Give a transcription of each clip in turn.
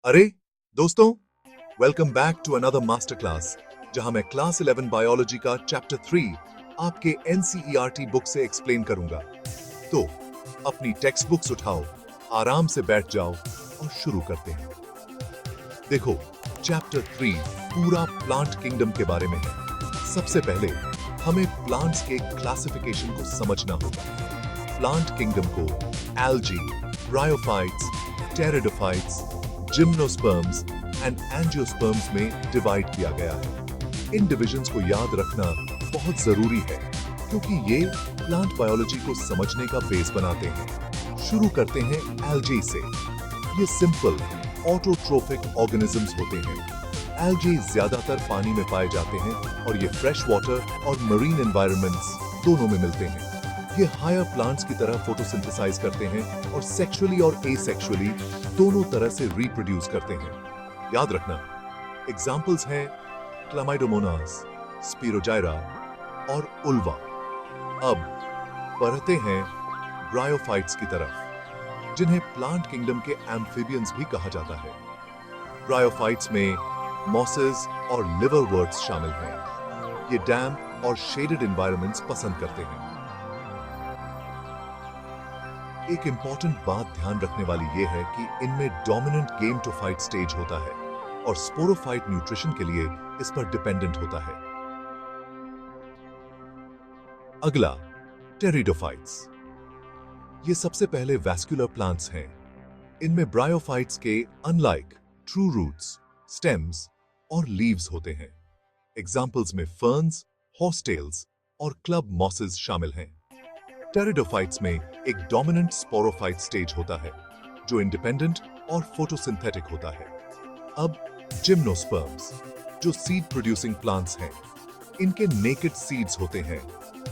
अरे दोस्तों, welcome back to another master class, जहां मैं क्लास 11 बायोलॉजी का चैप्टर 3 आपके एनसीईआरटी बुक से एक्सप्लेन करूंगा। तो अपनी टेक्स्ट बुक्स उठाओ, आराम से बैठ जाओ और शुरू करते हैं। देखो, चैप्टर 3 पूरा प्लांट किंगडम के बारे में है। सबसे पहले हमें प्लांट्स के क्लासिफिकेशन को समझना होगा। प्लांट किंगडम को algae, bryophytes, pteridophytes, gymnosperms and angiosperms में डिवाइड किया गया है। इन डिविजन्स को याद रखना बहुत जरूरी है क्योंकि ये प्लांट बायोलॉजी को समझने का बेस बनाते हैं। शुरू करते हैं एल्गी से। ये सिंपल ऑटोट्रोफिक ऑर्गेनिजम्स होते हैं। एल्गी ज्यादातर पानी में पाए जाते हैं और ये फ्रेश वाटर और मरीन एनवायरनमेंट्स दोनों में मिलते हैं। ये हायर प्लांट्स की तरह फोटोसिंथेसाइज करते हैं और सेक्सुअली और एसेक्सुअली दोनों तरह से रिप्रोड्यूस करते हैं। याद रखना, एग्जाम्पल्स हैं क्लामाइडोमोनास, स्पिरोजाइरा और उल्वा। अब बढ़ते हैं ब्रायोफाइट्स की तरफ, जिन्हें प्लांट किंगडम के एम्फिबियंस भी कहा जाता है। ब्रायोफाइट्स में मॉसेस और लिवरवर्ट्स शामिल हैं। ये डैम्प और शेडेड एनवायरनमेंट्स पसंद करते हैं। एक इंपॉर्टेंट बात ध्यान रखने वाली यह है कि इनमें डोमिनेंट गेमेटोफाइट स्टेज होता है और स्पोरोफाइट न्यूट्रिशन के लिए इस पर डिपेंडेंट होता है। अगला, टेरिडोफाइट्स। ये सबसे पहले वैस्कुलर प्लांट्स हैं। इनमें ब्रायोफाइट्स के अनलाइक ट्रू रूट्स, स्टेम्स और लीव्स होते हैं। एग्जाम्पल्स में फर्न्स, हॉर्सटेल्स और क्लब मॉसेस शामिल हैं। टेरिडोफाइट्स में एक डोमिनेंट स्पोरोफाइट स्टेज होता है जो इंडिपेंडेंट और फोटोसिंथेटिक होता है। अब जिम्नोस्पर्म्स, जो सीड प्रोड्यूसिंग प्लांट्स हैं। इनके नेकेड सीड्स होते हैं,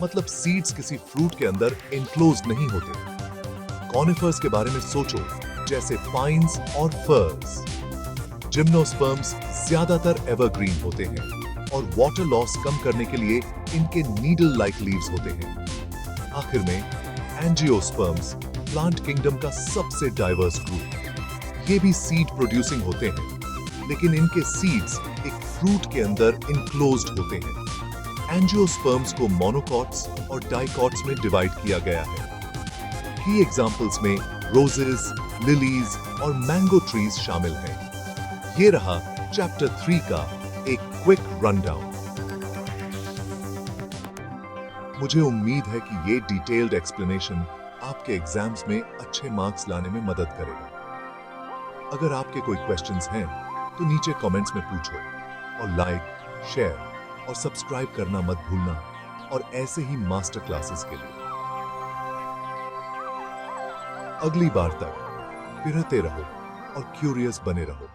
मतलब सीड्स किसी फ्रूट के अंदर इनक्लोज्ड नहीं होते। कॉनिफर्स के बारे में सोचो, जैसे पाइन्स और फर्स। जिम्नोस्पर्म्स ज्यादातर एवरग्रीन होते हैं और वाटर लॉस कम करने के लिए इनके नीडल लाइक लीव्स होते हैं। आखिर में एंजियोस्पर्म्स, प्लांट किंगडम का सबसे डाइवर्स ग्रुप। ये भी सीड प्रोड्यूसिंग होते हैं, लेकिन इनके सीड्स एक फ्रूट के अंदर इनक्लोज्ड होते हैं। एंजियोस्पर्म्स को मोनोकॉट्स और डाइकॉट्स में डिवाइड किया गया है। की एग्जांपल्स में रोजेस, लिलीज और मैंगो ट्रीज शामिल हैं। ये रहा चैप्टर 3 का एक क्विक रनडाउन। मुझे उम्मीद है कि ये डिटेल्ड एक्सप्लेनेशन आपके एग्जाम्स में अच्छे मार्क्स लाने में मदद करेगा। अगर आपके कोई क्वेश्चंस हैं तो नीचे कमेंट्स में पूछो और लाइक, शेयर और सब्सक्राइब करना मत भूलना, और ऐसे ही मास्टर क्लासेस के लिए। अगली बार तक पिरते रहो और क्यूरियस बने रहो।